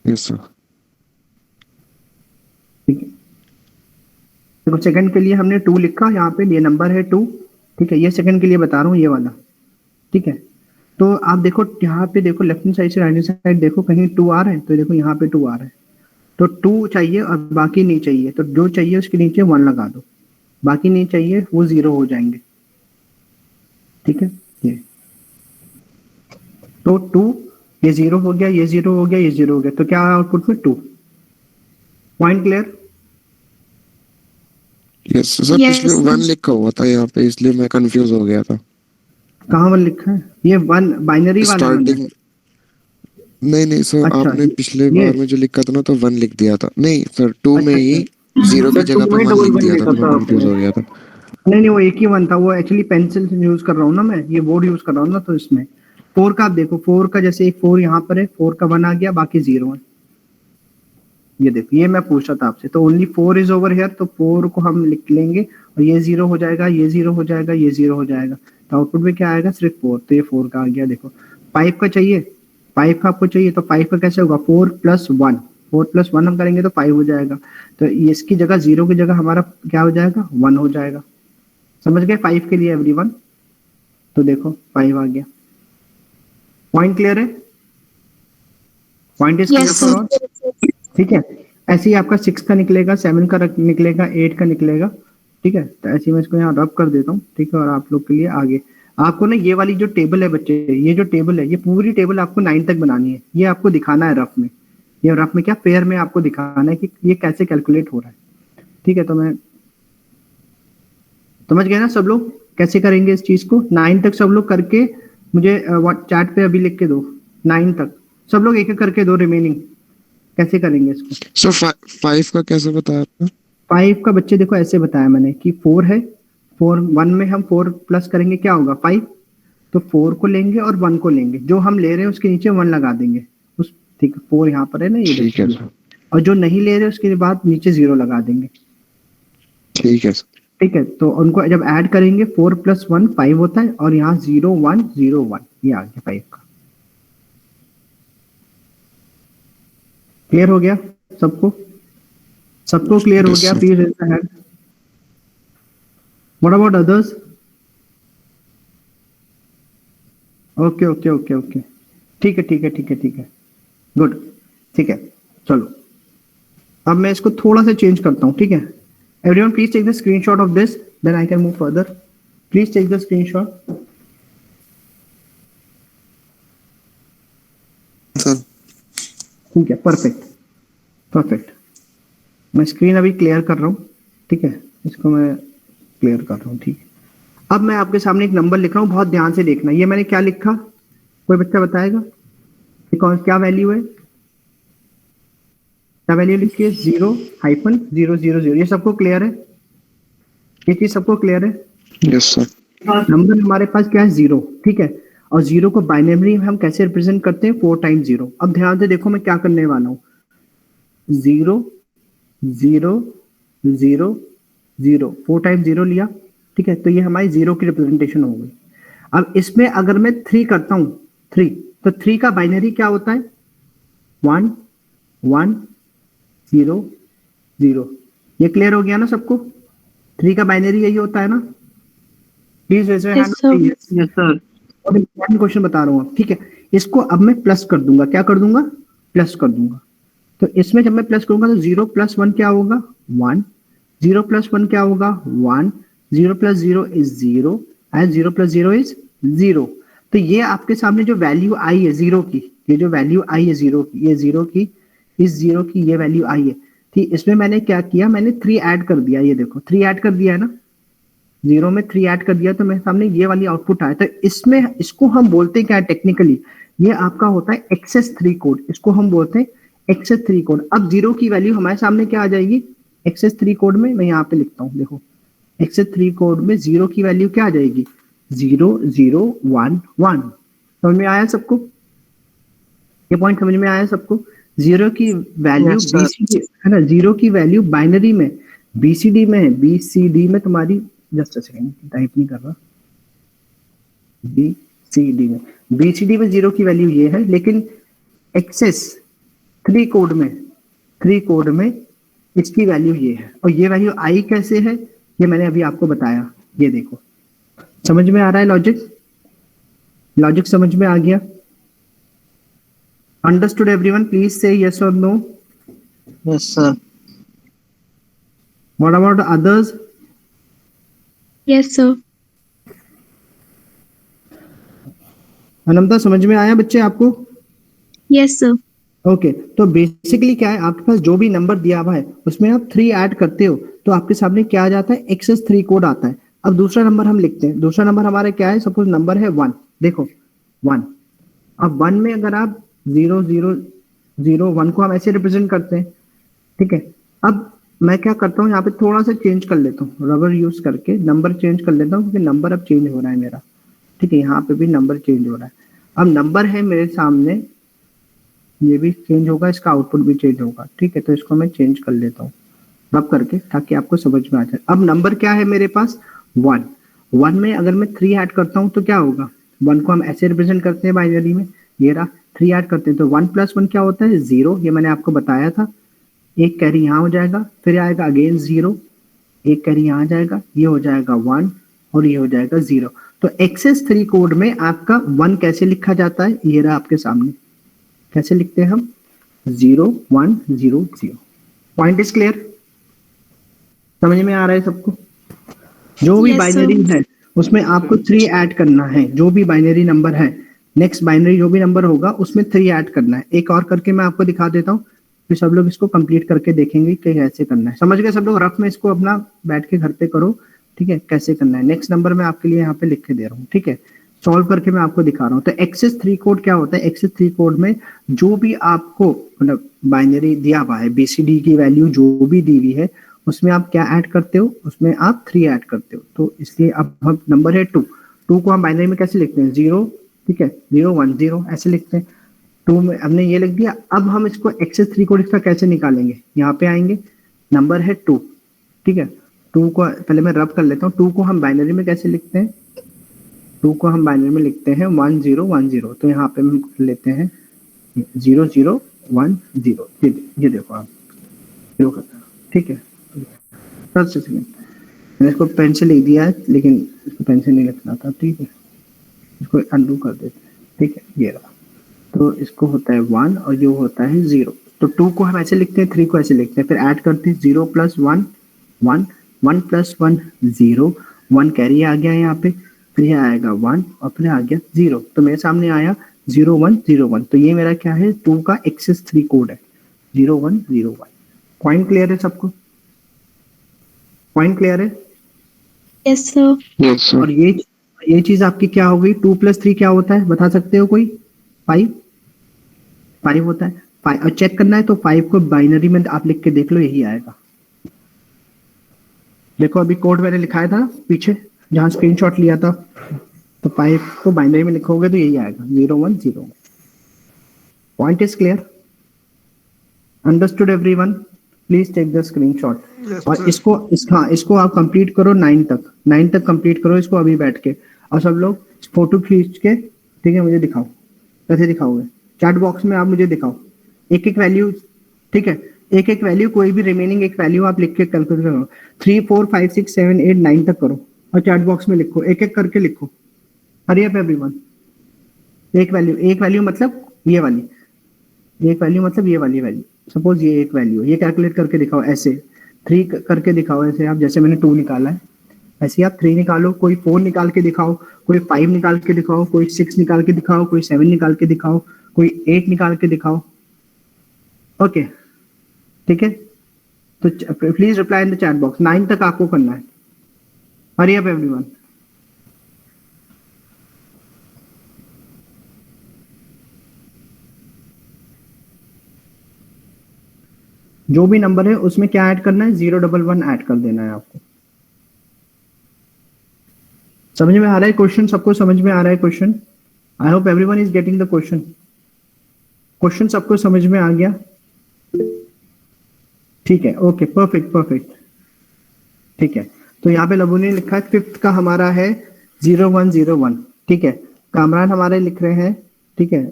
Yes sir. ठीक है, देखो सेकंड के लिए हमने 2 लिखा, यहाँ पे ये नंबर है 2। ठीक है, ये सेकंड के लिए बता रहा हूँ, ये वाला। ठीक है, तो आप देखो यहाँ पे, देखो लेफ्ट हैंड साइड से राइट हैंड साइड देखो, कहीं 2 आ रहा है, तो देखो यहाँ पे 2 आ रहा है, तो 2 चाहिए और बाकी नहीं चाहिए, तो जो चाहिए उसके नीचे 1 लगा दो, बाकी नहीं चाहिए वो 0 हो जाएंगे। ठीक है, ये तो 2, ये 0 हो गया, ये 0 हो गया, ये 0 हो गया, तो क्या आउटपुट में 2। Point clear? यस सर, पिछले यस 1 लिखा हुआ था यहाँ पे, इसलिए मैं कंफ्यूज हो गया था। कहाँ 1 लिखा है? ये 1 बाइनरी वाला 1 है। स्टार्टिंग, नहीं नहीं सर, अच्छा, आपने पिछले ये बार में जो लिखा था ना, तो 1 लिख दिया था। नहीं सर, 2 में अच्छा ही अच्छा, 0 की सर 2 जगह पे में 1 डबल लिख 1 दिया था, लिखा तो मैं था कंफ्यूज आपने। हो गया था। नहीं नहीं, वो एक ही 1 था, वो एक्चुअली पेंसिल यूज कर रहा हूँ ना मैं, ये बोर्ड यूज कर रहा हूँ ना, तो इसमें 4 का आप देखो, 4 का जैसे एक 4 यहाँ पर है, 4 का 1 आ गया, बाकी 0 है। ये देखो, ये मैं पूछ रहा था आपसे, तो ओनली 4 इज ओवर हियर, तो 4 को हम लिख लेंगे, और ये 0 हो जाएगा, ये 0 हो जाएगा, ये 0 हो जाएगा, तो आउटपुट में क्या आएगा? सिर्फ 4, तो ये 4 का आ गया। देखो 5 का चाहिए, 5 का आपको चाहिए, तो 5 का कैसे होगा? 4+1, 4+1 हम करेंगे तो 5 हो जाएगा, तो इसकी जगह 0 की जगह हमारा क्या हो जाएगा? 1 हो जाएगा। समझ गए 5 के लिए एवरीवन? तो देखो 5 आ गया। पॉइंट क्लियर है? Point is clear yes for sir. All? ठीक है, ऐसे ही आपका 6 का निकलेगा, 7 का निकलेगा, 8 का निकलेगा। ठीक है, तो ऐसे ही मैं इसको यहाँ रब कर देता हूँ। ठीक है, और आप लोग के लिए आगे आपको ना ये वाली जो टेबल है बच्चे, ये जो टेबल है, ये पूरी टेबल आपको 9 तक बनानी है, ये आपको दिखाना है रफ में। ये रफ में क्या, पेयर में आपको दिखाना है कि ये कैसे कैलकुलेट हो रहा है। ठीक है, तो मैं समझ गए ना सब लोग कैसे करेंगे इस चीज को? 9 तक सब लोग करके मुझे चैट पे अभी लिख के दो, 9 तक सब लोग एक एक करके दो, रिमेनिंग कैसे करेंगे इसको। सर 5 का कैसे बताया आपने? 5 का बच्चे देखो ऐसे बताया मैंने कि 4 है, 4 1 में हम 4 प्लस करेंगे, क्या होगा? 5, तो 4 को लेंगे और 1 को लेंगे, जो हम ले रहे हैं उसके नीचे 1 लगा देंगे उस। ठीक है, 4 यहाँ पर है ना, ये ठीक है देखो, सर। और जो नहीं ले रहे उसके बाद नीचे 0 लगा देंगे। ठीक है सर। ठीक है, तो उनको जब ऐड करेंगे 4+1 5 होता है, और यहाँ 0 1 0 1, ये आ गया 5 का। क्लियर हो गया सबको? सबको क्लियर हो यस गया? Sir. Please raise the hand. What about others? Okay okay okay okay, ठीक है ठीक है ठीक है ठीक है, गुड। ठीक है, चलो अब मैं इसको थोड़ा सा चेंज करता हूँ। ठीक है, everyone please take the screenshot of this, then I can move further. Please take the screenshot. Sir ठीक है, परफेक्ट परफेक्ट। मैं स्क्रीन अभी क्लियर कर रहा हूँ। ठीक है, इसको मैं क्लियर कर रहा हूँ। ठीक है, अब मैं आपके सामने एक नंबर लिख रहा हूँ, बहुत ध्यान से देखना। ये मैंने क्या लिखा, कोई बच्चा बताएगा कि कौन क्या वैल्यू है? क्या वैल्यू लिखी है? 0,000। ये सबको क्लियर है? ये चीज सबको क्लियर है? Yes sir. नंबर हमारे पास क्या है? 0। ठीक है, और 0 को बाइनरी में हम कैसे रिप्रेजेंट करते हैं? 4 × 0। अब ध्यान से देखो मैं क्या करने वाला हूँ। 0 0 0 0, 4 × 0 लिया। ठीक है, तो ये हमारी 0 की रिप्रेजेंटेशन हो गई। अब इसमें अगर मैं 3 करता हूँ, 3, तो 3 का बाइनरी क्या होता है? 1 1 0 0। ये क्लियर हो गया ना सबको? 3 का बाइनरी यही होता है ना? Please raise your hand. Yes sir. Yes sir. और इंपॉर्टेंट क्वेश्चन बता रहा हूँ आप। ठीक है, इसको अब मैं प्लस कर दूंगा। क्या कर दूंगा? प्लस कर दूंगा। तो इसमें जब मैं प्लस करूंगा तो 0+1 क्या होगा? 1। 0+1 क्या होगा? 1। 0+0 इज 0, एंड 0+0 इज 0। तो ये आपके सामने जो वैल्यू आई है 0 की, ये जो वैल्यू आई है 0 की, ये 0 की, इस 0 की ये वैल्यू आई है। ठीक, इसमें मैंने क्या किया? मैंने 3 ऐड कर दिया। ये देखो 3 ऐड कर दिया है ना, 0 में 3 ऐड कर दिया, तो मेरे सामने ये वाली आउटपुट आया। तो इसमें इसको हम बोलते हैं क्या टेक्निकली? ये आपका होता है एक्सेस 3 कोड, इसको हम बोलते हैं एक्सेस 3 कोड। अब 0 की वैल्यू हमारे सामने क्या आ जाएगी एक्सेस 3 कोड में? मैं यहाँ पे लिखता हूँ, देखो एक्सेस 3 कोड में 0 की वैल्यू क्या आ जाएगी? 0 0 1 1। समझ में आया सबको? ये पॉइंट समझ में आया सबको? 0 की वैल्यू यस सर। बीसीडी है ना, 0 की वैल्यू बाइनरी में बीसीडी में है, बीसीडी में तुम्हारी, जस्ट अ सेकंड टाइप नहीं कर रहा, बीसीडी में, बीसीडी में 0 की वैल्यू ये है, लेकिन एक्सेस थ्री कोड में इसकी वैल्यू ये है, और ये वैल्यू आई कैसे है ये मैंने अभी आपको बताया। ये देखो, समझ में आ रहा है लॉजिक समझ में आ गया? Understood everyone? प्लीज से यस और no. Yes, sir. What about others? Yes, sir. Ananta समझ में आया बच्चे आपको? Yes, sir. ओके तो बेसिकली क्या है, आपके पास जो भी नंबर दिया हुआ है उसमें आप 3 ऐड करते हो तो आपके सामने क्या आ जाता है, एक्सेस 3 कोड आता है। अब दूसरा नंबर हम लिखते हैं, दूसरा नंबर हमारा क्या है, सपोज नंबर है 1, देखो 1। अब 1 में अगर आप 0 0 0 1 को हम ऐसे रिप्रेजेंट करते हैं, ठीक है। अब मैं क्या करता हूँ, यहाँ पे थोड़ा सा चेंज कर लेता हूँ, रबर यूज करके नंबर चेंज कर लेता हूँ, क्योंकि नंबर अब चेंज हो रहा है मेरा, ठीक है। यहाँ पे भी नंबर चेंज हो रहा है। अब नंबर है मेरे सामने, ये भी चेंज होगा, इसका आउटपुट भी चेंज होगा, ठीक है। तो इसको मैं चेंज कर लेता हूँ रब करके, ताकि आपको समझ में आ जाए। अब नंबर क्या है मेरे पास, 1। 1 में अगर मैं 3 ऐड करता हूँ तो क्या होगा, 1 को हम ऐसे रिप्रेजेंट करते हैं बाइनरी में, ये रहा। 3 ऐड करते हैं तो 1 + 1 क्या होता है, 0। ये मैंने आपको बताया था। एक कैरी यहाँ हो जाएगा, फिर आएगा अगेन 0, एक कैरी यहाँ जाएगा, ये हो जाएगा 1 और ये हो जाएगा 0। तो एक्सेस 3 कोड में आपका 1 कैसे लिखा जाता है, ये रहा आपके सामने। कैसे लिखते हैं हम, 0 1 0 0। Point is clear? समझ में आ रहा है सबको? जो भी Yes, बाइनरी sir. है उसमें आपको 3 ऐड करना है। जो भी बाइनरी नंबर है, नेक्स्ट बाइनरी जो भी नंबर होगा उसमें 3 ऐड करना है। एक और करके मैं आपको दिखा देता हूँ, फिर सब लोग इसको कंप्लीट करके देखेंगे कि कैसे करना है। समझ गए सब लोग? रफ में इसको अपना बैठ के घर पे करो, ठीक है, कैसे करना है। नेक्स्ट नंबर मैं आपके लिए यहाँ पे लिख के दे रहा हूँ, ठीक है। सॉल्व करके मैं आपको दिखा रहा हूँ। तो एक्सेस 3 कोड क्या होता है, एक्सेस 3 कोड में जो भी आपको मतलब बाइनरी दिया हुआ है, BCD की वैल्यू जो भी दी हुई है, उसमें आप क्या ऐड करते हो, उसमें आप 3 ऐड करते हो। तो इसलिए अब हम नंबर है 2, 2 को हम बाइनरी में कैसे लिखते हैं, 0, ठीक है, 0 1 0 ऐसे लिखते हैं। 2 में हमने ये लिख दिया। अब हम इसको एक्सेस 3 कोड इसका कैसे निकालेंगे, यहाँ पे आएंगे, नंबर है 2, ठीक है। 2 को पहले मैं रब कर लेता हूँ। 2 को हम बाइनरी में कैसे लिखते हैं, 2 को हम बाइनरी में लिखते हैं 1 0 1 0। तो यहाँ पे हम लेते हैं 0 0 1 0। ये देखो आप, जो करता है, ठीक है। सेकंड मैंने इसको पेन से लिख दिया है, लेकिन इसको पेन से नहीं लिखना था, ठीक है। इसको अनडू कर देते हैं, ठीक है, ये रहा। तो इसको होता है 1 और जो होता है 0। तो 2 को हम ऐसे लिखते हैं, 3 को ऐसे लिखते हैं, फिर ऐड करते हैं 0 + 1 1 1 + 1 0। 1 कैरी आ गया यहाँ पे, फिर ये आएगा 1 और फिर आ गया 0। तो मेरे सामने आया 0 1 0 1। तो ये मेरा क्या है, 2 का एक्सेस 3 कोड है, 0 1 0 1। पॉइंट क्लियर है सबको? पॉइंट क्लियर है? Yes, sir. Yes sir. और ये चीज आपकी क्या हो गई, 2 + 3 क्या होता है बता सकते हो कोई? 5 होता है। 5 और चेक करना है तो 5 को बाइनरी में आप लिख के देख लो, यही आएगा। देखो अभी कोड मैंने लिखाया था पीछे, जहां स्क्रीनशॉट लिया था, तो 5 को बाइनरी में लिखोगे तो यही आएगा, 0 1 0 1। Point is clear? Understood everyone? Please take the screenshot. और इसको आप कंप्लीट करो 9 तक कंप्लीट करो इसको अभी बैठ के। और सब लोग फोटो खींच के, ठीक है, मुझे दिखाओ। कैसे दिखाओगे? चैट बॉक्स में आप मुझे दिखाओ एक एक वैल्यू, ठीक है, एक एक वैल्यू, कोई भी रिमेनिंग एक वैल्यू आप लिख के कैलकुलेट करो। 3 4 5 6 7 8 9 तक करो और चैट बॉक्स में लिखो, एक एक करके लिखो। Hurry up everyone. एक वैल्यू मतलब ये वाली, एक वैल्यू मतलब ये वाली वैल्यू। सपोज ये एक वैल्यू, ये कैलकुलेट करके दिखाओ ऐसे, 3 करके दिखाओ ऐसे आप, जैसे मैंने 2 निकाला है ऐसे आप 3 निकालो। कोई 4 निकाल के दिखाओ, कोई 5 निकाल के दिखाओ, कोई 6 निकाल के दिखाओ, कोई 7 निकाल के दिखाओ, कोई 8 निकाल के दिखाओ। ओके, ठीक है। तो please reply in the chat box. 9 तक आपको करना है। Hurry up everyone. जो भी नंबर है उसमें क्या ऐड करना है, 0 1 1 ऐड कर देना है आपको। समझ में आ रहा है क्वेश्चन? सबको समझ में आ रहा है question? I hope everyone is getting the question. Question सबको समझ में आ गया? ठीक है, ओके, परफेक्ट। ठीक है, तो यहाँ पे लबू ने लिखा है 5th का हमारा है 0101, ठीक है। कामरान हमारे लिख रहे हैं, ठीक है,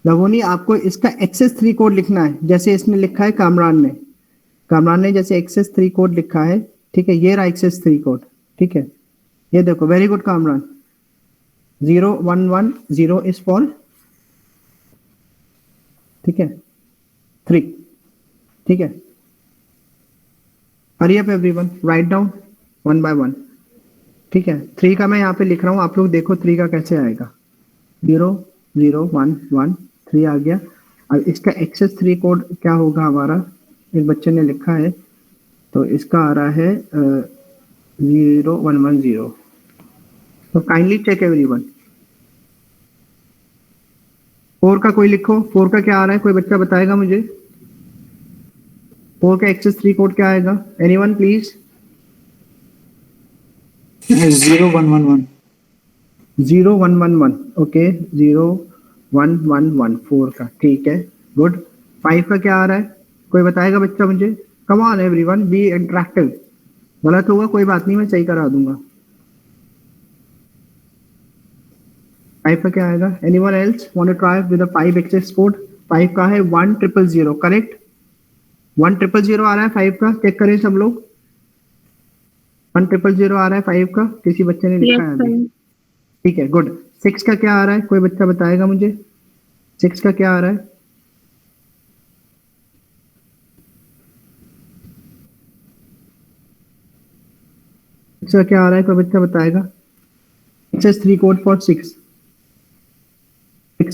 लवोनी आपको इसका एक्सेस 3 कोड लिखना है, जैसे इसमें लिखा है कामरान ने जैसे एक्सेस 3 कोड लिखा है, ठीक है, ये रहा एक्सेस 3 कोड, ठीक है, ये देखो, very good Kamran. 0110 is for, ठीक है, 3, ठीक है। Hurry up everyone, write down 1 by 1, ठीक है। 3 का मैं यहाँ पे लिख रहा हूँ, आप लोग देखो 3 का कैसे आएगा। 0 0 1 1 3 आ गया। अब इसका एक्सेस 3 कोड क्या होगा हमारा, एक बच्चे ने लिखा है, तो इसका आ रहा है 0110। तो काइंडली चेक एवरीवन। 4 का कोई लिखो, 4 का क्या आ रहा है, कोई बच्चा बताएगा मुझे? 4 का एक्सेस 3 कोड क्या आएगा? Anyone please? 0111 0111, ओके, 0111 4 का, ठीक है, गुड। 5 का क्या आ रहा है, कोई बताएगा बच्चा मुझे? Come on everyone, be interactive. गलत होगा कोई बात नहीं, मैं सही करा दूंगा। 5 का क्या आएगा? Anyone else want to try with the 5 access code? 5 का है 1000, करेक्ट? 1000 आ रहा है 5 का, चेक करें सब लोग। 1000 आ रहा है 5 का, किसी बच्चे ने लिखा है Yes, अभी? sir. ठीक है, गुड। 6 का क्या आ रहा है, कोई बच्चा बताएगा मुझे? 6 का क्या आ रहा है? का क्या आ रहा है, कोई बच्चा बताएगा? एक्सेस 3 कोड फॉर 6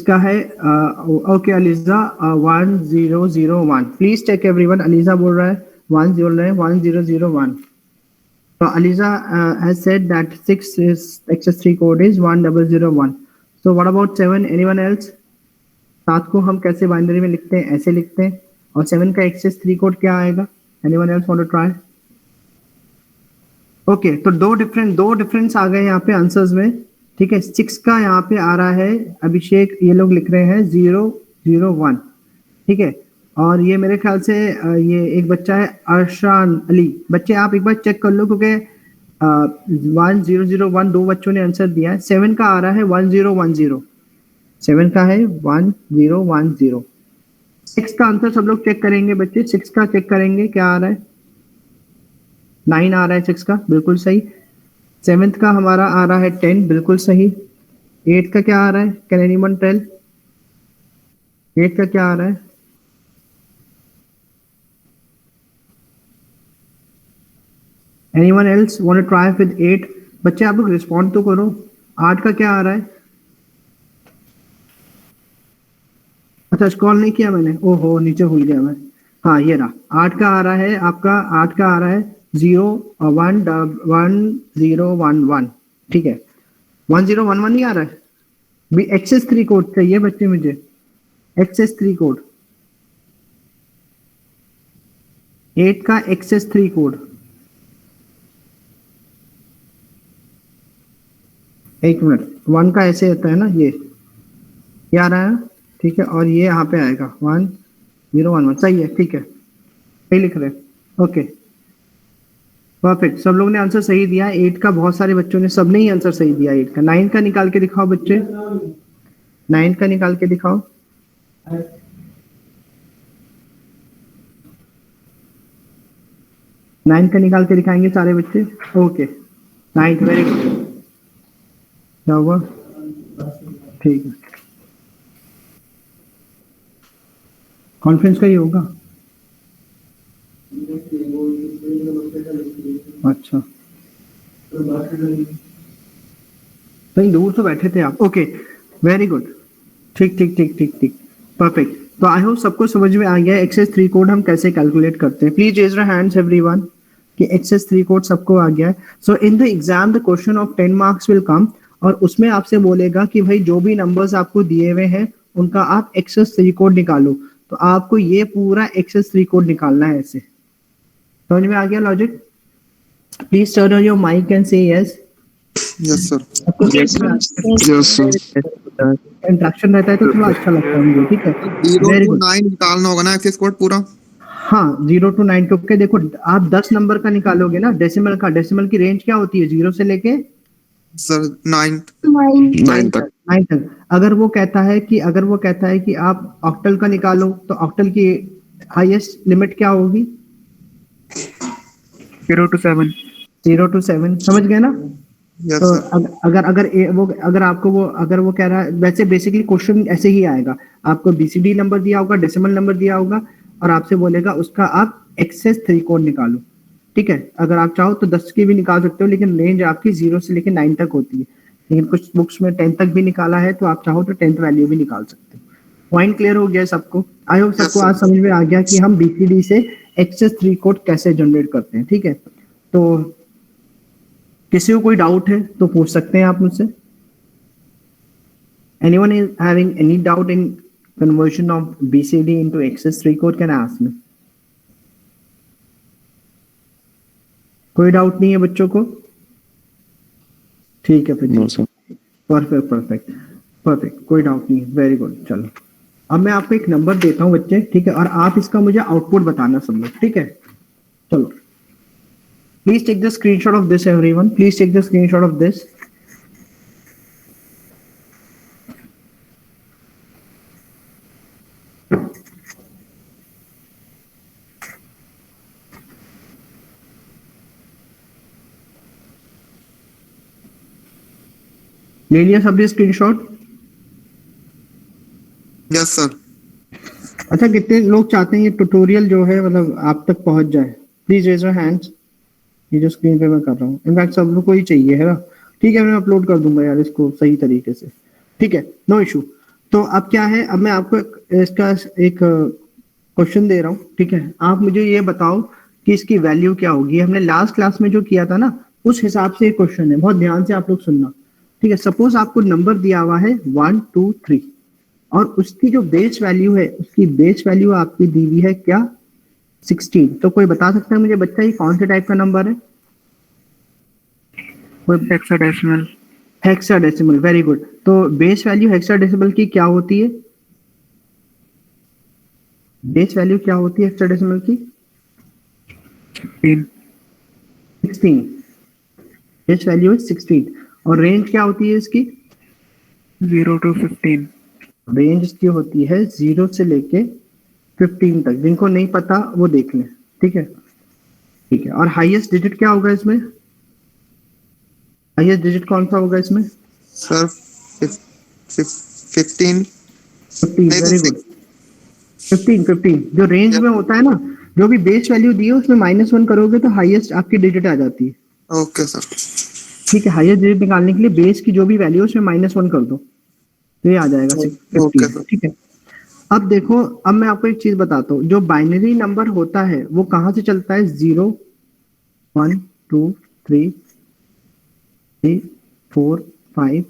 का है okay Aliza 1001। Please check everyone. Aliza बोल रहा है 1001। So Aliza has said that 6 is access 3 code is 1001. So what about 7? Anyone else? 7 को हम कैसे बाइनरी में लिखते हैं? ऐसे लिखते हैं। और 7 का एक्सेस 3 कोड क्या आएगा? Anyone else want to try? Okay, तो दो डिफरेंस आ गए यहाँ पे आंसर्स में, ठीक है। 6 का यहाँ पे आ रहा है अभिषेक, ये लोग लिख रहे हैं 001, ठीक है। और ये मेरे ख्याल से ये एक बच्चा है अरशान अली। बच्चे आप एक बार चेक कर लो, क्योंकि 1001 दो बच्चों ने आंसर दिया है। 7 का आ रहा है 1010, 7 का है 1010। 6 का आंसर सब लोग चेक करेंगे बच्चे, 6 का चेक करेंगे क्या आ रहा है। 9 आ रहा है 6 का, बिल्कुल सही। 7th का हमारा आ रहा है 10, बिल्कुल सही। 8 का क्या आ रहा है, कैन एनीवन टेल? 8 का क्या आ रहा है? Anyone else want to try with 8? बच्चे आप लोग रिस्पॉन्ड तो करो। 8 का क्या आ रहा है? अच्छा, स्क्रॉल नहीं किया मैंने, ओहो नीचे भूल गया मैं। हाँ, ये रहा। 8 का आ रहा है आपका, 8 का आ रहा है 1011, ठीक है। 1011 नहीं आ रहा है भी। एक्सेस 3 कोड चाहिए बच्चे मुझे, एक्सेस 3 कोड। 8 का एक्सेस 3 कोड, एक मिनट। 1 का ऐसे होता है ना, ये आ रहा है, ठीक है। और ये यहाँ पे आएगा 1011, सही है, ठीक है, सही लिख रहे हैं, ओके परफेक्ट। सब लोग ने आंसर सही दिया। 8 का बहुत सारे बच्चों ने, सबने ही आंसर सही दिया 8 का। 9 का निकाल के दिखाओ बच्चे, 9 का निकाल के दिखाओ। नाइन का निकाल के दिखाएंगे सारे बच्चे, ओके। 9 very good. क्या हुआ? ठीक है, कॉन्फ्रेंस का ही होगा। अच्छा, कहीं दूर तो बैठे थे आप, ओके वेरी गुड, ठीक ठीक ठीक ठीक ठीक, परफेक्ट। तो आई होप सबको समझ में आ गया एक्सेस 3 कोड हम कैसे कैलकुलेट करते हैं। Please raise your hands everyone कि एक्सेस 3 कोड सबको आ गया है। So in the exam the question of 10 marks will come, और उसमें आपसे बोलेगा कि भाई जो भी नंबर्स आपको दिए हुए हैं उनका आप एक्सेस 3 कोड निकालो। तो आपको ये पूरा एक्सेस 3 कोड निकालना है। ऐसे समझ में आ गया logic? Please turn on your mic and से yes. Yes sir. Yes, sir. Yes sir. Interaction रहता है तो थोड़ा अच्छा लगता है मुझे, ठीक है। 0 वेरी to गुड। 9 निकालना होगा ना एक्सेस कोड पूरा? हाँ, 0 to 9, क्योंकि देखो आप 10 नंबर का निकालोगे ना, डेसिमल का, डेसिमल की रेंज क्या होती है 0 से लेके सर 9 Nine. 9 तक। 9 तक। अगर वो कहता है कि आप ऑक्टल का निकालो, तो ऑक्टल की हाईएस्ट लिमिट क्या होगी? 0 to 7. 0 to 7, समझ गए ना? यस तो सर। अगर वो कह रहा है, वैसे बेसिकली क्वेश्चन ऐसे ही आएगा, आपको बीसीडी नंबर दिया होगा, डेसिमल नंबर दिया होगा, और आपसे बोलेगा उसका आप एक्सेस 3 कोड निकालो। ठीक है, अगर आप चाहो तो 10 की भी निकाल सकते हो, लेकिन रेंज आपकी 0 से लेकर 9 तक होती है। लेकिन कुछ बुक्स में 10 तक भी निकाला है, तो आप चाहो तो 10th वैल्यू भी निकाल सकते हो। पॉइंट क्लियर हो गया सबको? आई होप सबको sir. आज समझ में आ गया कि हम बीसीडी से एक्सेस 3 कोड कैसे जनरेट करते हैं। ठीक है, तो किसी को कोई डाउट है तो पूछ सकते हैं आप मुझसे। Anyone is having any doubt in conversion of BCD into XS3 code can ask me. कोई डाउट नहीं है बच्चों को? ठीक है फिर। No sir. परफेक्ट, कोई डाउट नहीं है। Very good. चलो अब मैं आपको एक नंबर देता हूँ बच्चे, ठीक है, और आप इसका मुझे आउटपुट बताना सब लोग, ठीक है? चलो, please take the screenshot of this everyone, please take the screenshot of this. ले लिया सबने स्क्रीनशॉट? Yes sir. अच्छा, कितने लोग चाहते हैं ये ट्यूटोरियल जो है मतलब आप तक पहुंच जाए? Please raise your hands. ये जो स्क्रीन पे मैं कर रहा हूँ, इनफैक्ट सब लोग को ही चाहिए है ना? ठीक है, मैं अपलोड कर दूंगा यार इसको सही तरीके से। ठीक है, नो इशू। तो अब क्या है, अब मैं आपको इसका एक क्वेश्चन दे रहा हूँ, ठीक है? आप मुझे ये बताओ कि इसकी वैल्यू क्या होगी। हमने लास्ट क्लास में जो किया था ना, उस हिसाब से क्वेश्चन है, बहुत ध्यान से आप लोग सुनना। ठीक है, सपोज आपको नंबर दिया हुआ है 1 2 3, और उसकी जो बेस वैल्यू है, उसकी बेस वैल्यू आपकी दी हुई है क्या? 16। तो कोई बता सकता है मुझे बच्चा ये कौन से टाइप का नंबर है? Hexadecimal. Hexadecimal, very good. तो बेस वैल्यू हेक्साडेसिमल की क्या होती है? बेस वैल्यू क्या होती है हेक्साडेसिमल की? 16। बेस वैल्यू है 16। और रेंज क्या होती है इसकी? 0 to 15. रेंज इसकी होती है 0 से लेके 15 तक। जिनको नहीं पता वो देख लें। ठीक है, ठीक है। और हाईएस्ट डिजिट क्या होगा इसमें? हाईएस्ट डिजिट कौन सा होगा इसमें? सर 15। 15, very good. 15 जो रेंज में होता है ना, जो भी बेस वैल्यू दी है उसमें -1 करोगे तो हाईएस्ट आपकी डिजिट आ जाती है। Okay sir. ठीक है, हाईएस्ट डिजिट निकालने के लिए बेस की जो भी वैल्यू है उसमें -1 कर दो, तो ये आ जाएगा 15। ठीक है, अब देखो, अब मैं आपको एक चीज बताता हूँ। जो बाइनरी नंबर होता है वो कहाँ से चलता है? 0 1 2 3 4 5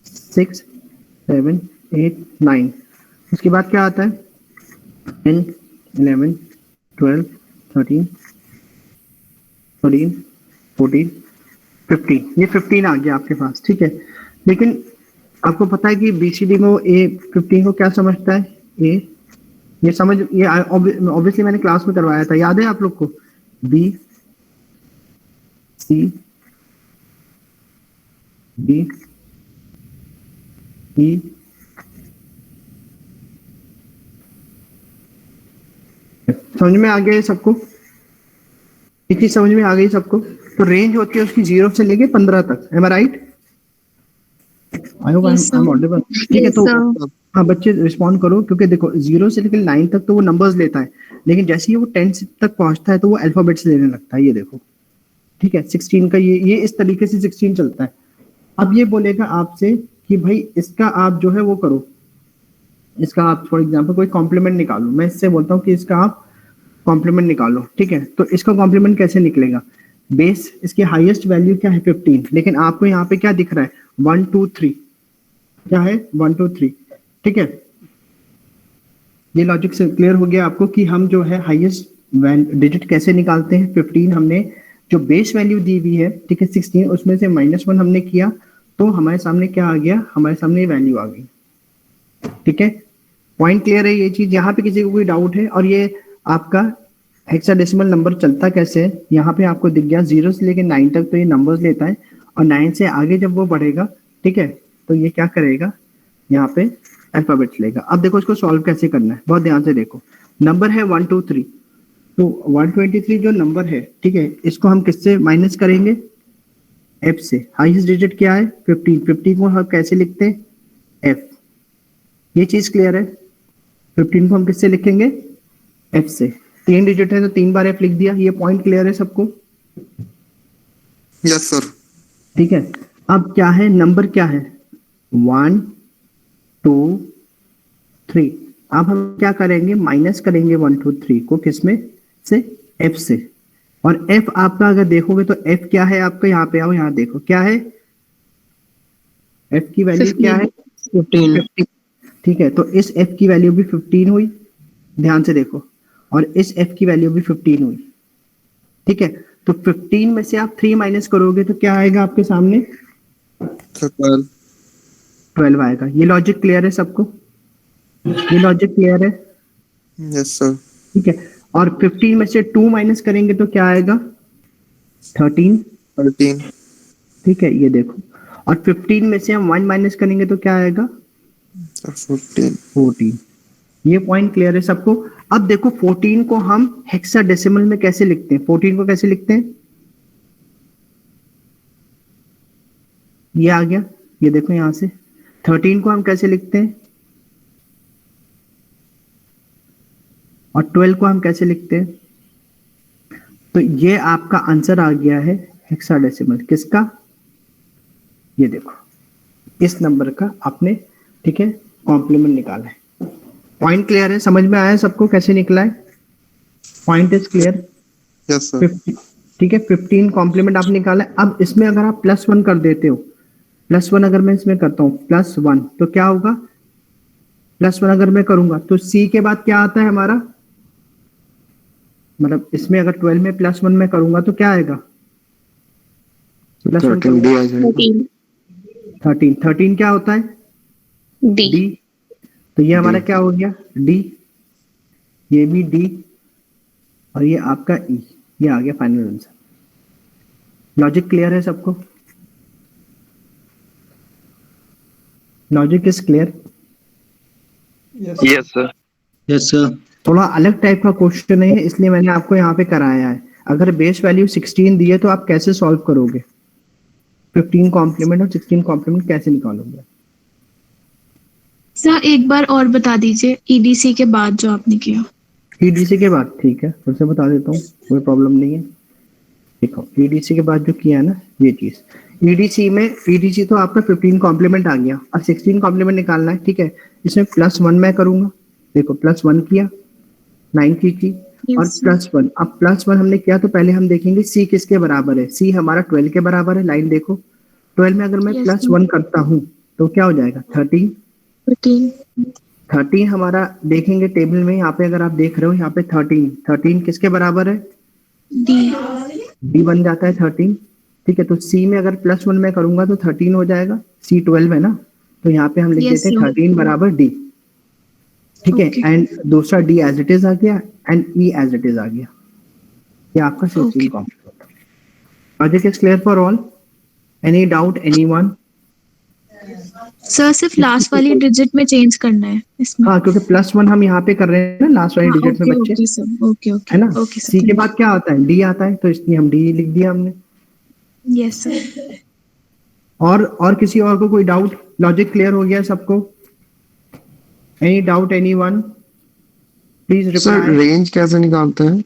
6 7 8 9। उसके बाद क्या आता है? 10 11 12 13 14 14 15। ये 15 आ गया आपके पास। ठीक है, लेकिन आपको पता है कि बीसीडी को ए 15 को क्या समझता है? ए, ये समझ, ये ऑब्वियसली मैंने क्लास में करवाया था, याद है आप लोग को? बी सी डी ई समझ में आ गया ये सबको? ये चीज समझ में आ गई सबको? तो रेंज होती है उसकी 0 से लेके 15 तक। Am I right? I hope I am audible. ठीक है, तो हाँ बच्चे रिस्पॉन्ड करो, क्योंकि देखो 0 से लेकर 9 तक तो वो नंबर्स लेता है, लेकिन जैसे ही वो 10 तक पहुंचता है तो वो अल्फाबेट्स लेने लगता है। ये देखो, ठीक है, 16 का ये इस तरीके से 16 चलता है। अब ये बोलेगा आपसे कि भाई इसका आप जो है वो करो, इसका आप फॉर एग्जाम्पल कोई कॉम्प्लीमेंट निकालो। मैं इससे बोलता हूँ कि इसका आप कॉम्प्लीमेंट निकालो। ठीक है, तो इसका कॉम्प्लीमेंट कैसे निकलेगा? बेस इसकी हाईएस्ट वैल्यू क्या है? 15, लेकिन आपको यहाँ पे क्या दिख रहा है? 1 2 3। क्या है? 1 2 3। ठीक है, ये लॉजिक से क्लियर हो गया आपको कि हम जो है हाईएस्ट डिजिट कैसे निकालते हैं? 15 हमने जो बेस वैल्यू दी हुई है, ठीक है 16, उसमें से -1 हमने किया, तो हमारे सामने क्या आ गया? हमारे सामने वैल्यू आ गई। ठीक है, पॉइंट क्लियर है ये चीज? यहाँ पे किसी को कोई डाउट है? और ये आपका हेक्साडेसिमल नंबर चलता कैसे है? यहाँ पे आपको दिख गया 0 से लेकर 9 तक तो ये नंबर्स लेता है, और 9 से आगे जब वो बढ़ेगा, ठीक है, तो ये क्या करेगा? यहाँ पे अल्फाबेट चलेगा। अब देखो इसको सॉल्व कैसे करना है, बहुत ध्यान से देखो। नंबर है 1 2 3, तो 123 जो नंबर है, ठीक है, इसको हम किससे माइनस करेंगे? एफ से। हाईएस्ट डिजिट क्या है? 15। 15 को हम कैसे लिखते हैं? एफ। ये चीज क्लियर है? 15 को हम किससे लिखेंगे? एफ से। 3 डिजिट है तो 3 बार एफ लिख दिया। ये पॉइंट क्लियर है सबको? Yes sir. ठीक है। अब क्या है, नंबर क्या है? 1 2 3। अब हम क्या करेंगे? माइनस करेंगे 1 2 3 को किसमें से? एफ से। और एफ आपका अगर देखोगे तो एफ क्या है आपका? यहाँ पे आओ, यहाँ देखो क्या है एफ की वैल्यू क्या है? 15। ठीक है, तो इस एफ की वैल्यू भी 15 हुई, ध्यान से देखो, और इस एफ की वैल्यू भी 15 हुई। ठीक है, तो 15 में से आप 3 माइनस करोगे तो क्या आएगा आपके सामने? 12 आएगा। ये लॉजिक क्लियर है सबको? ये लॉजिक क्लियर है? Yes sir. ठीक है, और 15 में से 2 माइनस करेंगे तो क्या आएगा? 13। 13। ठीक है, ये देखो, और 15 में से हम 1 माइनस करेंगे तो क्या आएगा? 14। ये पॉइंट क्लियर है सबको? अब देखो 14 को हम हेक्साडेसिमल में कैसे लिखते हैं? 14 को कैसे लिखते हैं? ये आ गया, ये देखो यहां से। 13 को हम कैसे लिखते हैं? और 12 को हम कैसे लिखते हैं? तो ये आपका आंसर आ गया है हेक्साडेसिमल। किसका? ये देखो, इस नंबर का आपने, ठीक है, कॉम्प्लीमेंट निकाला है। पॉइंट क्लियर है? समझ में आया सबको कैसे निकला है? Point is clear? Yes sir. ठीक है, 15 कॉम्प्लीमेंट आप निकाला है। अब इसमें अगर आप +1 कर देते हो, +1 अगर मैं इसमें करता हूँ +1, तो क्या होगा? +1 अगर मैं करूंगा तो सी के बाद क्या आता है हमारा? मतलब इसमें अगर 12 में +1 मैं करूंगा तो क्या आएगा? +1 13 13 क्या होता है? D D. तो ये हमारा क्या हो गया? डी। ये भी डी, और ये आपका ई। ये आ गया फाइनल आंसर। लॉजिक क्लियर है सबको? Logic is clear? Yes sir. Yes sir. थोड़ा अलग टाइप का क्वेश्चन है, इसलिए मैंने आपको यहाँ पे कराया है। अगर बेस वैल्यू 16 दी है तो आप कैसे सॉल्व करोगे? 15 कॉम्प्लीमेंट और 16 कॉम्प्लीमेंट कैसे निकालोगे? सर एक बार और बता दीजिए EDC के बाद जो आपने किया। EDC के बाद? ठीक है, फिर से बता देता हूँ, कोई प्रॉब्लम नहीं है। देखो EDC के बाद जो किया है ना, ये चीज EDC में, EDC तो आपका 15 कॉम्प्लीमेंट आ गया, और 16 कॉम्प्लीमेंट निकालना है। ठीक है, इसमें +1 मैं करूंगा। देखो +1 किया, 9 की और +1। अब +1 हमने किया तो पहले हम देखेंगे C किसके बराबर है। C हमारा 12 के बराबर है। लाइन देखो, 12 में अगर मैं Yes, +1 करता हूँ तो क्या हो जाएगा? 13। 13 हमारा देखेंगे टेबल में, यहाँ पे अगर आप देख रहे हो, यहाँ पे 13 किसके बराबर है? D D बन जाता है 13। ठीक है, तो C में अगर +1 मैं करूंगा तो 13 हो जाएगा। C 12 है ना, तो यहाँ पे हम लिख Yes, देते हैं sir. 13 बराबर D। ठीक है, Okay. एंड दूसरा D एज इट इज आ गया, and E as it is आ गया। ये आपका 16 Okay. Complement. Logic is clear for all? Any doubt, anyone? Sir सिर्फ लास्ट वाली डिजिट में चेंज करना है इसमें। हाँ, क्योंकि +1 हम यहाँ पे कर रहे हैं ना, लास्ट वाली डिजिट में बच्चे, ओके सर, ओके है ना? ओके C के बाद क्या आता है? D आता है, तो इसलिए हम D लिख दिया हमने। Yes sir. और किसी और को कोई डाउट? लॉजिक क्लियर हो गया सबको? Any doubt, anyone? Please sir reply. Range कैसे निकालते हैं?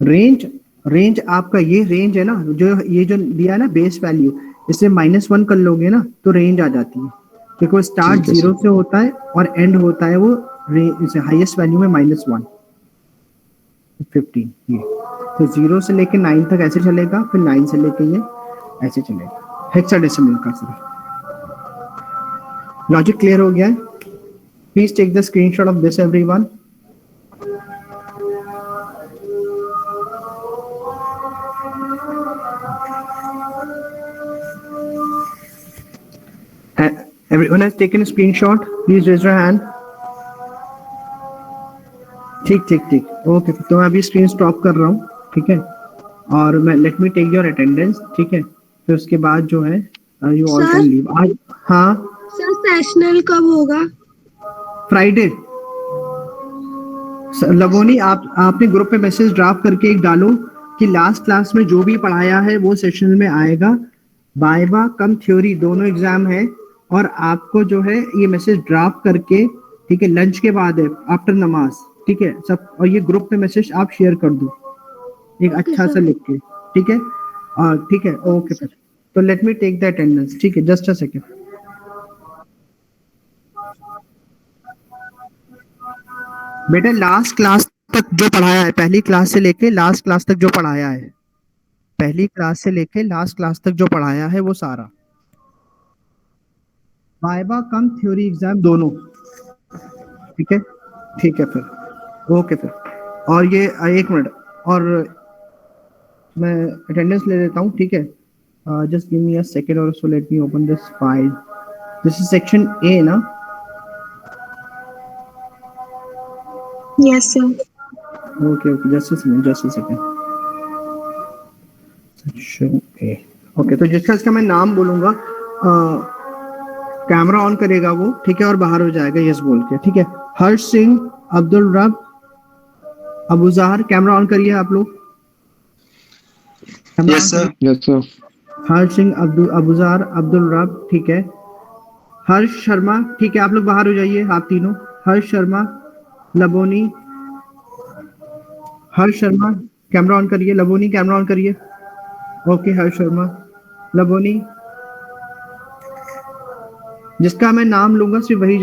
रेंज आपका ये रेंज है ना, जो ये जो दिया है ना बेस वैल्यू, इससे -1 कर लोगे ना तो रेंज आ जाती है, क्योंकि वो स्टार्ट ठीक है, 0 से होता है और एंड होता है वो हाईएस्ट वैल्यू में -1 15। ये तो 0 से लेके 9 तक ऐसे चलेगा, फिर 9 से लेके ये ऐसे चलेगा, हेक्साडेसिमल का सिर्फ। लॉजिक क्लियर हो गया है? Please take the screenshot of this everyone. Everyone has taken a screenshot? Please raise your hand. ठीक ओके, तो मैं अभी स्क्रीन स्टॉप कर रहा हूँ। ठीक है, और मैं let me take your attendance. ठीक है, फिर उसके बाद जो है you all Sir? Can leave आज। हाँ सर नेशनल कब होगा? फ्राइडे। लबोनी आपने ग्रुप पे मैसेज ड्राफ्ट करके एक डालो कि लास्ट क्लास में जो भी पढ़ाया है वो सेशन में आएगा। वाइवा कम थ्योरी दोनों एग्जाम है, और आपको जो है ये मैसेज ड्राफ्ट करके, ठीक है, लंच के बाद है, आफ्टर नमाज, ठीक है सब, और ये ग्रुप पे मैसेज आप शेयर कर दो एक अच्छा सा लिख के, ठीक है। ठीक है, ओके फिर तो let me take the attendance, ठीक है, जस्ट अ सेकेंड। बेटा लास्ट क्लास तक जो पढ़ाया है, पहली क्लास से लेके लास्ट क्लास तक जो पढ़ाया है, पहली क्लास से लेके लास्ट क्लास तक जो पढ़ाया है वो सारा, वाइवा कम थ्योरी एग्जाम दोनों, ठीक है। ठीक है फिर, ओके फिर। और ये एक मिनट और मैं अटेंडेंस ले लेता हूँ, ठीक है। Just give me a second और so let me open this file. This is section A ना? Yes, sir. Okay okay, just a second. Section A, okay. तो जिसका इसका मैं नाम बोलूंगा, कैमरा ऑन करेगा वो, ठीक है, और बाहर हो जाएगा यस बोल के, ठीक है। हर्ष सिंह, अब्दुल रब, अबूजहर, कैमरा ऑन करिए आप लोग। Yes sir. हर्ष सिंह, अबूजहर, अब्दुल रब, ठीक है। हर्ष शर्मा, ठीक है, आप लोग बाहर हो जाइए आप तीनों। हर्ष शर्मा, लबोनी, हर्ष शर्मा कैमरा ऑन करिए, लबोनी कैमरा ऑन करिए, ओके। हर्ष शर्मा, लबोनी, जिसका मैं नाम लूंगा सिर्फ वही